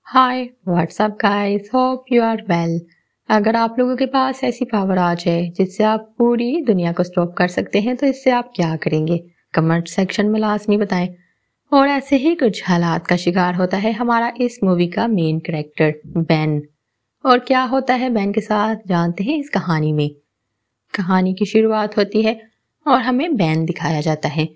Hi what's up guys, hope you are well. अगर आप लोगों के पास ऐसी पावर आ जाए जिससे आप पूरी दुनिया को स्टॉप कर सकते हैं तो इससे आप क्या करेंगे? कमेंट सेक्शन में लाजमी बताएं। और ऐसे ही कुछ हालात का शिकार होता है हमारा इस मूवी का मेन कैरेक्टर बेन। और क्या होता है बेन के साथ जानते हैं इस कहानी में। कहानी की शुरुआत होती है और हमें बेन दिखाया जाता है।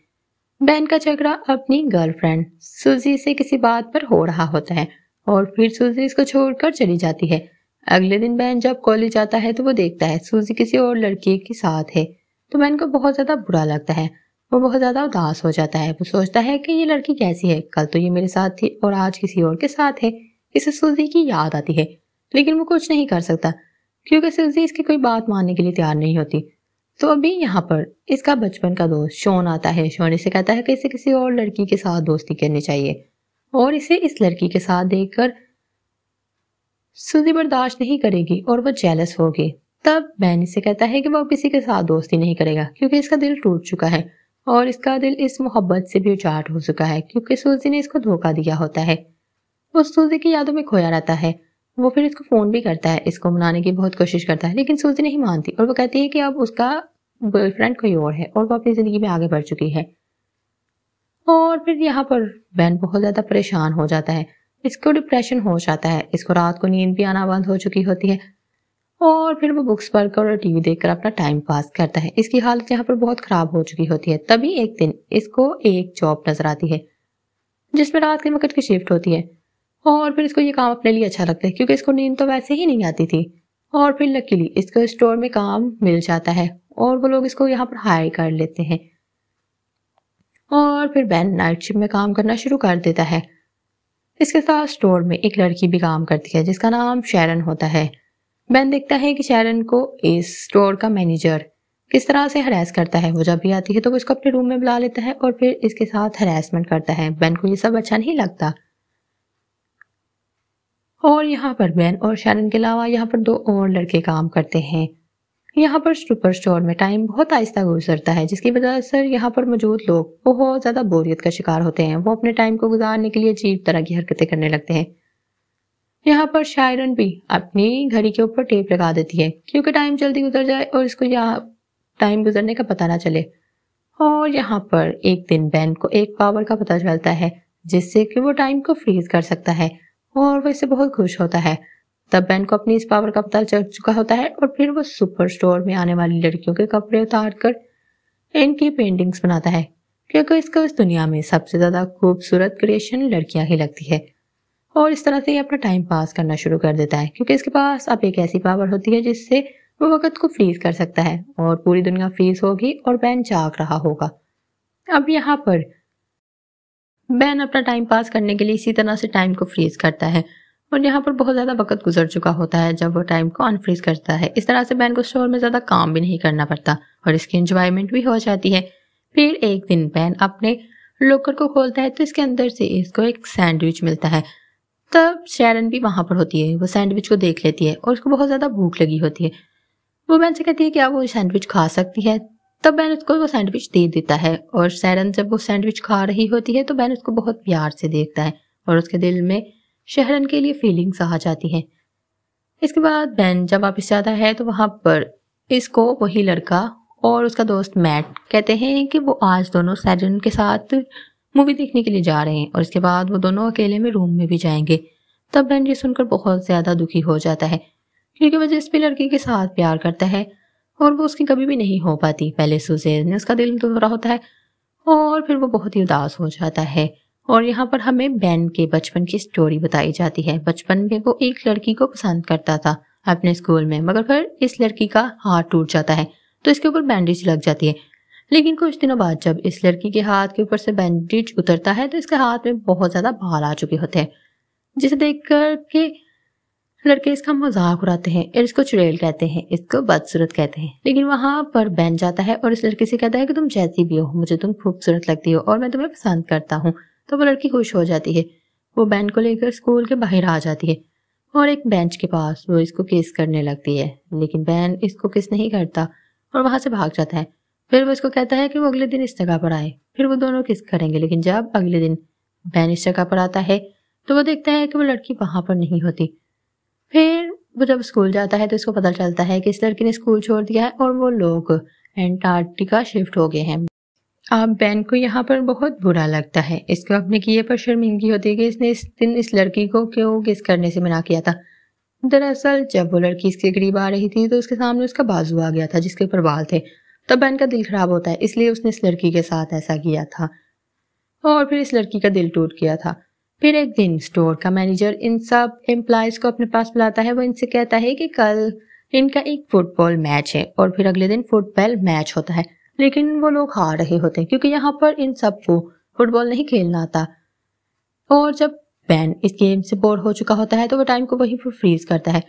बेन का झगड़ा अपनी गर्लफ्रेंड सुजी से किसी बात पर हो रहा होता है और फिर सूजी इसको छोड़कर चली जाती है। अगले दिन बेन जब कॉलेज जाता है तो वो देखता है सूजी किसी और लड़की के साथ है। तो बेन को बहुत ज्यादा बुरा लगता है। वो बहुत ज्यादा उदास हो जाता है। वो सोचता है कि ये लड़की कैसी है, कल तो ये मेरे साथ थी और आज किसी और के साथ है। इसे सूजी की याद आती है, लेकिन वो कुछ नहीं कर सकता क्योंकि सूजी इसकी कोई बात मानने के लिए तैयार नहीं होती। तो अभी यहाँ पर इसका बचपन का दोस्त शॉन आता है। शॉन इसे कहता है कि इसे किसी और लड़की के साथ दोस्ती करनी चाहिए और इसे इस लड़की के साथ देखकर सुधी बर्दाश्त नहीं करेगी और वो जेलस होगी। तब बैन इसे कहता है कि वो अब किसी के साथ दोस्ती नहीं करेगा क्योंकि इसका दिल टूट चुका है और इसका दिल इस मोहब्बत से भी उचाट हो चुका है क्योंकि सूजी ने इसको धोखा दिया होता है। वो सूजी की यादों में खोया रहता है। वो फिर इसको फोन भी करता है, इसको मनाने की बहुत कोशिश करता है, लेकिन सूजी नहीं मानती और वो कहती है कि अब उसका बॉयफ्रेंड कोई और है और वो अपनी जिंदगी में आगे बढ़ चुकी है। और फिर यहाँ पर बैन बहुत ज्यादा परेशान हो जाता है। इसको डिप्रेशन हो जाता है। इसको रात को नींद भी आना बंद हो चुकी होती है और फिर वो बुक्स पढ़कर और टीवी देखकर अपना टाइम पास करता है। इसकी हालत यहाँ पर बहुत खराब हो चुकी होती है। तभी एक दिन इसको एक जॉब नजर आती है जिसमें रात के वक्त की शिफ्ट होती है और फिर इसको ये काम अपने लिए अच्छा लगता है क्योंकि इसको नींद तो वैसे ही नहीं आती थी। और फिर लकीली इसको स्टोर में काम मिल जाता है और वो लोग इसको यहाँ पर हायर कर लेते हैं और फिर बैन नाइट शिफ्ट में काम करना शुरू कर देता है। इसके साथ स्टोर में एक लड़की भी काम करती है जिसका नाम शैरन होता है। बैन देखता है कि शैरन को इस स्टोर का मैनेजर किस तरह से हरास करता है। वो जब भी आती है तो वो इसको अपने रूम में बुला लेता है और फिर इसके साथ हरासमेंट करता है। बैन को ये सब अच्छा नहीं लगता और यहाँ पर बैन और शैरन के अलावा यहाँ पर दो और लड़के काम करते हैं। यहाँ पर सुपर स्टोर में टाइम बहुत आहिस्ता गुजरता है जिसकी वजह से यहाँ पर मौजूद लोग बहुत ज्यादा बोरियत का शिकार होते हैं। वो अपने टाइम को गुजारने के लिए अजीब तरह की हरकतें करने लगते हैं। यहाँ पर शायरन भी अपनी घड़ी के ऊपर टेप लगा देती है क्योंकि टाइम जल्दी गुजर जाए और इसको यहाँ टाइम गुजरने का पता ना चले। और यहाँ पर एक दिन बैन को एक पावर का पता चलता है जिससे कि वो टाइम को फ्रीज कर सकता है और वो इससे बहुत खुश होता है। तब बैन को अपनी इस पावर का पता चल चुका होता है और फिर वो सुपर स्टोर में आने वाली लड़कियों के कपड़े उतार कर इनकी पेंटिंग्स बनाता है क्योंकि इसको इस दुनिया में सबसे ज्यादा खूबसूरत क्रिएशन लड़कियां ही लगती है। और इस तरह से ये अपना टाइम पास करना शुरू कर देता है क्योंकि इसके पास अब एक ऐसी पावर होती है जिससे वो वक्त को फ्रीज कर सकता है और पूरी दुनिया फ्रीज होगी और बैन जाग रहा होगा। अब यहाँ पर बैन अपना टाइम पास करने के लिए इसी तरह से टाइम को फ्रीज करता है और यहाँ पर बहुत ज्यादा वक्त गुजर चुका होता है जब वो टाइम को अनफ्रीज करता है। इस तरह से बैन को स्टोर में ज्यादा काम भी नहीं करना पड़ता और इसकी एंजॉयमेंट भी हो जाती है। फिर एक दिन बैन अपने लॉकर को खोलता है तो इसके अंदर से इसको एक सैंडविच मिलता है। तब शैरन भी वहां पर होती है। वो सैंडविच को देख लेती है और उसको बहुत ज्यादा भूख लगी होती है। वो बैन से कहती है कि आप वो सैंडविच खा सकती है। तब बैन उसको वो सैंडविच दे देता है और शैरन जब वो सैंडविच खा रही होती है तो बैन उसको बहुत प्यार से देखता है और उसके दिल में शहरन के लिए फीलिंग्स आ जाती है। इसके बाद बैन जब वापस जाता है तो वहां पर इसको वही लड़का और उसका दोस्त मैट कहते हैं कि वो आज दोनों शैरन के साथ मूवी देखने के लिए जा रहे हैं और इसके बाद वो दोनों अकेले में रूम में भी जाएंगे। तब बैन ये सुनकर बहुत ज्यादा दुखी हो जाता है क्योंकि वो जिस भी लड़की के साथ प्यार करता है और वो उसकी कभी भी नहीं हो पाती। पहले सुजेन ने उसका दिल तोड़ा होता है और फिर वो बहुत ही उदास हो जाता है। और यहाँ पर हमें बैन के बचपन की स्टोरी बताई जाती है। बचपन में वो एक लड़की को पसंद करता था अपने स्कूल में, मगर फिर इस लड़की का हाथ टूट जाता है तो इसके ऊपर बैंडेज लग जाती है। लेकिन कुछ दिनों बाद जब इस लड़की के हाथ के ऊपर से बैंडेज उतरता है तो इसके हाथ में बहुत ज्यादा बाल आ चुके होते हैं जिसे देख कर के लड़के इसका मजाक उड़ाते हैं और इसको चुड़ैल कहते हैं, इसको बदसूरत कहते हैं। लेकिन वहां पर बैन जाता है और इस लड़की से कहता है कि तुम जैसी भी हो मुझे तुम खूबसूरत लगती हो और मैं तुम्हें पसंद करता हूँ। तो वो लड़की खुश हो जाती है। वो बैन को लेकर स्कूल के बाहर आ जाती है और एक बेंच के पास वो इसको किस करने लगती है, लेकिन बैन इसको किस नहीं करता और वहां से भाग जाता है। फिर वो इसको कहता है कि वो अगले दिन इस जगह पर आए, फिर वो दोनों किस करेंगे। लेकिन जब अगले दिन बैन इस जगह पर आता है तो वो देखता है कि वो लड़की वहां पर नहीं होती। फिर वो जब स्कूल जाता है तो इसको पता चलता है कि इस लड़की ने स्कूल छोड़ दिया है और वो लोग एंटार्क्टिका शिफ्ट हो गए हैं। अब बेन को यहाँ पर बहुत बुरा लगता है। इसको अपने किए पर शर्मिंदगी होती है कि इसने इस दिन इस लड़की को क्यों किस करने से मना किया था। दरअसल जब वो लड़की इसके करीब आ रही थी तो उसके सामने उसका बाजू आ गया था जिसके ऊपर बाल थे। तब बेन का दिल खराब होता है, इसलिए उसने इस लड़की के साथ ऐसा किया था और फिर इस लड़की का दिल टूट गया था। फिर एक दिन स्टोर का मैनेजर इन सब एम्प्लॉयज को अपने पास बुलाता है। वो इनसे कहता है कि कल इनका एक फुटबॉल मैच है और फिर अगले दिन फुटबॉल मैच होता है, लेकिन वो लोग हार रहे होते हैं क्योंकि यहाँ पर इन सबको फुटबॉल नहीं खेलना आता। और जब बेन इस गेम से बोर हो चुका होता है तो वो टाइम को वहीं पर फ्रीज करता है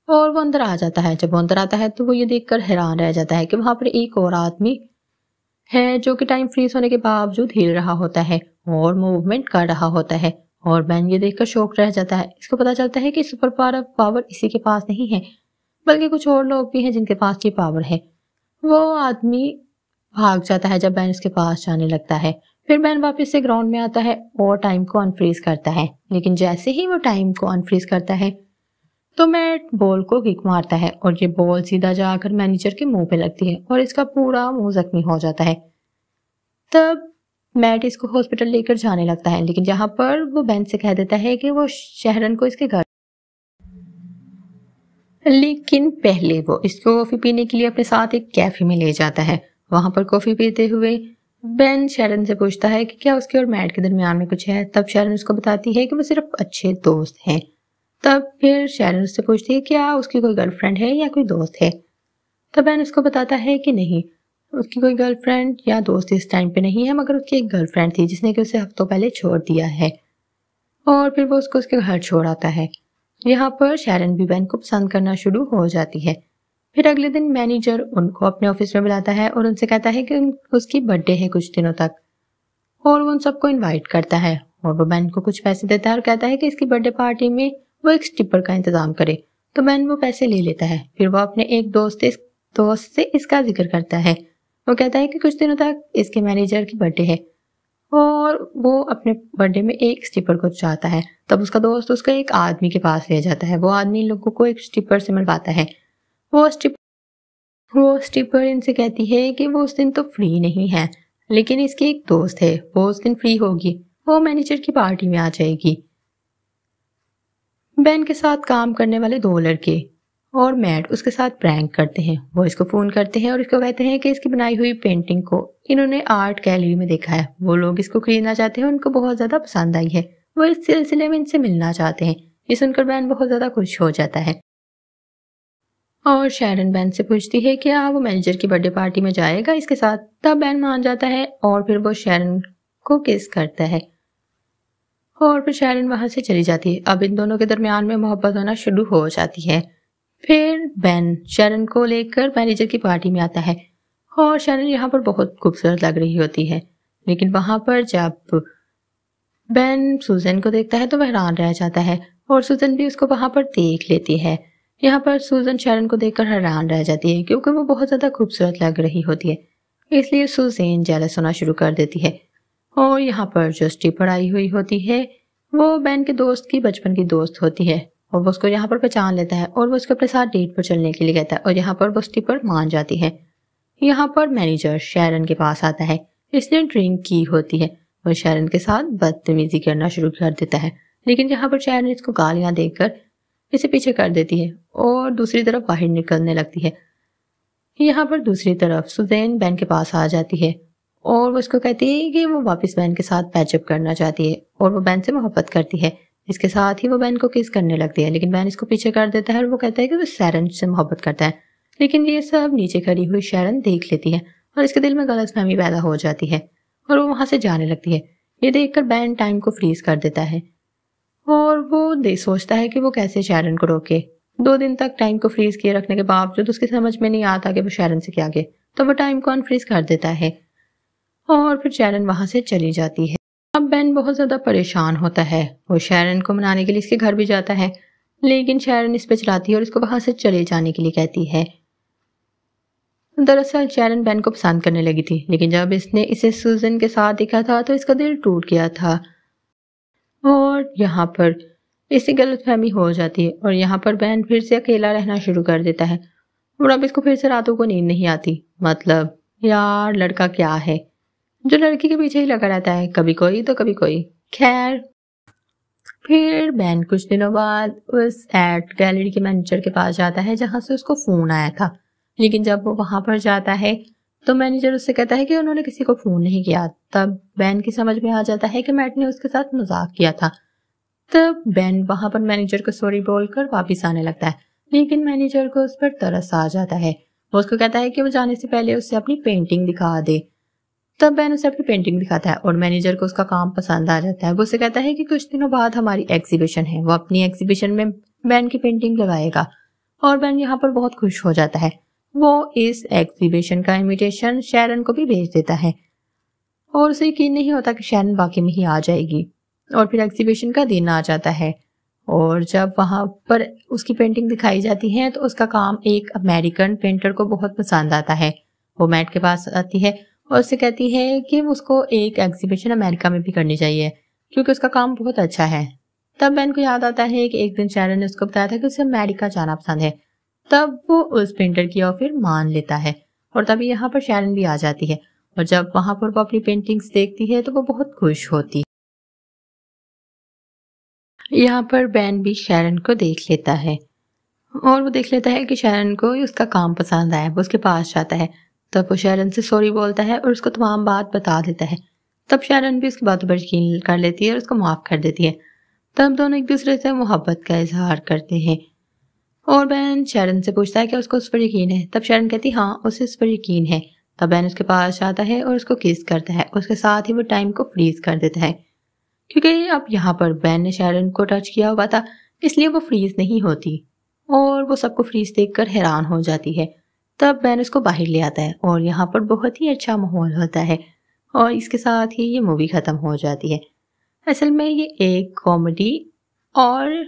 और वो अंदर आ जाता है। जब वो अंदर आता है तो वो ये देखकर हैरान रह जाता है कि वहां पर एक और आदमी है जो कि टाइम फ्रीज होने के बावजूद हिल रहा होता है और मूवमेंट कर रहा होता है। और बेन ये देखकर शॉक रह जाता है। इसको पता चलता है कि सुपर पावर इसी के पास नहीं है, बल्कि कुछ और लोग भी हैं जिनके पास ये पावर है। वो आदमी भाग जाता है जब बेन उसके पास जाने लगता है। फिर बेन वापस से ग्राउंड में आता है और टाइम को अनफ्रीज करता है, लेकिन जैसे ही वो टाइम को अनफ्रीज करता है तो मैट बॉल को किक मारता है और ये बॉल सीधा जाकर मैनेजर के मुंह पे लगती है और इसका पूरा मुंह जख्मी हो जाता है। तब मैट इसको हॉस्पिटल लेकर जाने लगता है, लेकिन जहां पर वो बेन से कह देता है कि वो शहरन को इसके घर, लेकिन पहले वो इसको कॉफी पीने के लिए अपने साथ एक कैफे में ले जाता है। वहां पर कॉफी पीते हुए बेन शैरन से पूछता है कि क्या उसके और मैट के दरमियान में कुछ है। तब शैरन उसको बताती है कि वो सिर्फ अच्छे दोस्त हैं। तब फिर शैरन उससे पूछती है क्या उसकी कोई गर्लफ्रेंड है या कोई दोस्त है। तब बेन उसको बताता है कि नहीं, उसकी कोई गर्लफ्रेंड या दोस्त इस टाइम पे नहीं है, मगर उसकी एक गर्लफ्रेंड थी जिसने कि उसे हफ्तों पहले छोड़ दिया है और फिर वो उसको उसके घर छोड़ आता है। यहाँ पर शैरन भी बेन को पसंद करना शुरू हो जाती है। फिर अगले दिन मैनेजर उनको अपने ऑफिस में बुलाता है और उनसे कहता है कि उसकी बर्थडे है कुछ दिनों तक, और वो उन सबको इनवाइट करता है और वो बेन को कुछ पैसे देता है और कहता है कि इसकी बर्थडे पार्टी में वो एक स्टिपर का इंतजाम करे। तो बेन वो पैसे ले लेता है। फिर वो अपने एक दोस्त से इसका जिक्र करता है। वो कहता है कि कुछ दिनों तक इसके मैनेजर की बर्थडे है और वो अपने बर्थडे में एक स्टिपर को चाहता है। तब उसका दोस्त उसका एक आदमी के पास ले जाता है। वो आदमी इन लोगों को एक स्टिपर से मिलवाता है। वो स्टिपर इनसे कहती है कि वो उस दिन तो फ्री नहीं है, लेकिन इसकी एक दोस्त है, वो उस दिन फ्री होगी, वो मैनेजर की पार्टी में आ जाएगी। बेन के साथ काम करने वाले दो लड़के और मैट उसके साथ प्रैंक करते हैं। वो इसको फोन करते हैं और इसको कहते हैं कि इसकी बनाई हुई पेंटिंग को इन्होंने आर्ट गैलरी में देखा है, वो लोग इसको खरीदना चाहते हैं, उनको बहुत ज्यादा पसंद आई है, वो इस सिलसिले में इनसे मिलना चाहते हैं। ये सुनकर बेन बहुत ज्यादा खुश हो जाता है और शैरन बेन से पूछती है कि वो मैनेजर की बर्थडे पार्टी में जाएगा इसके साथ। तब बेन मान जाता है और फिर वो शैरन को किस करता है और फिर शैरन वहां से चली जाती है। अब इन दोनों के दरमियान में मोहब्बत होना शुरू हो जाती है। फिर बेन शैरन को लेकर मैनेजर की पार्टी में आता है और शैरन यहाँ पर बहुत खूबसूरत लग रही होती है, लेकिन वहां पर जब बेन सूजन को देखता है तो वह हैरान रह जाता है और सूजन भी उसको वहां पर देख लेती है। यहाँ पर सूजन शैरन को देखकर हैरान रह जाती है क्योंकि वो बहुत ज्यादा खूबसूरत लग रही होती है, इसलिए सूजन जेलस होना शुरू कर देती है। और यहाँ पर जो स्टिपर आई हुई होती है वो बेन के दोस्त की बचपन की दोस्त होती है और वो उसको यहाँ पर पहचान लेता है और वो उसको अपने साथ डेट पर चलने के लिए कहता है और यहाँ पर वो स्टिपर मान जाती है। यहाँ पर मैनेजर शैरन के पास आता है। इसने ड्रिंक की होती है और शैरन के साथ बदतमीजी करना शुरू कर देता है, लेकिन यहाँ पर शैरन इसको गालियां देकर इसे पीछे कर देती है और दूसरी तरफ बाहर निकलने लगती है। यहाँ पर दूसरी तरफ सुजैन बेन के पास आ जाती है और वो उसको कहती है कि वो वापस बेन के साथ पैचअप करना चाहती है और वो बेन से मोहब्बत करती है। इसके साथ ही वो बेन को किस करने लगती है, लेकिन बेन इसको पीछे कर देता है और वो कहता है कि वो शैरन से मोहब्बत करता है। लेकिन ये सब नीचे खड़ी हुई शैरन देख लेती है और इसके दिल में गलतफहमी पैदा हो जाती है और वो वहां से जाने लगती है। ये देखकर बेन टाइम को फ्रीज कर देता है और वो सोचता है कि वो कैसे शैरन को रोके। 2 दिन तक टाइम को फ्रीज किए रखने के बावजूद उसकी समझ में नहीं आता कि वो शैरन से क्या करे, तो वो टाइम को अनफ्रीज कर देता है और फिर शैरन वहां से चली जाती है। अब बेन बहुत ज्यादा परेशान होता है। वो शैरन को मनाने के लिए इसके घर भी जाता है, लेकिन शैरन इस पे चलाती है और इसको वहां से चले जाने के लिए कहती है। दरअसल शैरन बेन को पसंद करने लगी थी, लेकिन जब इसने इसे सूजन के साथ देखा था तो इसका दिल टूट गया था और यहाँ पर इससे गलतफहमी हो जाती है और यहाँ पर बैन फिर से अकेला रहना शुरू कर देता है और अब इसको फिर से रातों को नींद नहीं आती। मतलब यार लड़का क्या है जो लड़की के पीछे ही लगा रहता है, कभी कोई तो कभी कोई। खैर फिर बैन कुछ दिनों बाद उस आर्ट गैलरी के मैनेजर के पास जाता है जहां से उसको फोन आया था, लेकिन जब वो वहां पर जाता है तो मैनेजर उससे कहता है कि उन्होंने किसी को फोन नहीं किया। तब बैन की समझ में आ जाता है कि मैट ने उसके साथ मजाक किया था। तब बैन वहां पर मैनेजर को सॉरी बोलकर वापिस आने लगता है, लेकिन मैनेजर को उस पर तरस आ जाता है। वो उसको कहता है कि वो जाने से पहले उससे अपनी पेंटिंग दिखा दे। तब बैन उसे अपनी पेंटिंग दिखाता है और मैनेजर को उसका काम पसंद आ जाता है। वो उसे कहता है कि कुछ दिनों बाद हमारी एग्जीबिशन है, वो अपनी एग्जीबिशन में बैन की पेंटिंग लगाएगा और बैन यहाँ पर बहुत खुश हो जाता है। वो इस एग्जीबिशन का इनविटेशन शैरन को भी भेज देता है और उसे यकीन नहीं होता कि शैरन वाकई में ही आ जाएगी। और फिर एग्जीबिशन का दिन आ जाता है और जब वहां पर उसकी पेंटिंग दिखाई जाती है तो उसका काम एक अमेरिकन पेंटर को बहुत पसंद आता है। वो मैट के पास आती है और उससे कहती है कि उसको एक एग्जीबिशन अमेरिका में भी करनी चाहिए क्योंकि उसका काम बहुत अच्छा है। तब बैन को याद आता है कि एक दिन शैरन ने उसको बताया था कि उसे अमेरिका जाना पसंद है। तब वो उस पेंटर की ऑफर मान लेता है और तभी यहाँ पर शैरन भी आ जाती है और जब वहां पर वो अपनी पेंटिंग्स देखती है तो वो बहुत खुश होती है। यहाँ पर बैन भी शैरन को देख लेता है और वो देख लेता है कि शैरन को उसका काम पसंद आया। वो उसके पास जाता है, तब वो शैरन से सॉरी बोलता है और उसको तमाम बात बता देता है। तब शैरन भी उसकी बातों पर यकीन कर लेती है और उसको माफ़ कर देती है। तब दोनों एक दूसरे से मोहब्बत का इजहार करते हैं और बैन शैरन से पूछता है कि उसको उस पर यकीन है। तब शैरन कहती हाँ उसे उस पर यकीन है। तब बैन उसके पास जाता है और उसको किस करता है। उसके साथ ही वो टाइम को फ्रीज कर देता है क्योंकि अब यहाँ पर बैन ने शैरन को टच किया हुआ था, इसलिए वो फ्रीज नहीं होती और वो सबको फ्रीज देखकर हैरान हो जाती है। तब बैन उसको बाहर ले आता है और यहाँ पर बहुत ही अच्छा माहौल होता है और इसके साथ ही ये मूवी ख़त्म हो जाती है। असल में ये एक कॉमेडी और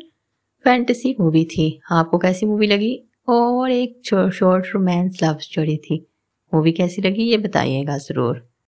फैंटेसी मूवी थी। आपको कैसी मूवी लगी? और एक शॉर्ट रोमांस लव स्टोरी थी। मूवी कैसी लगी ये बताइएगा ज़रूर।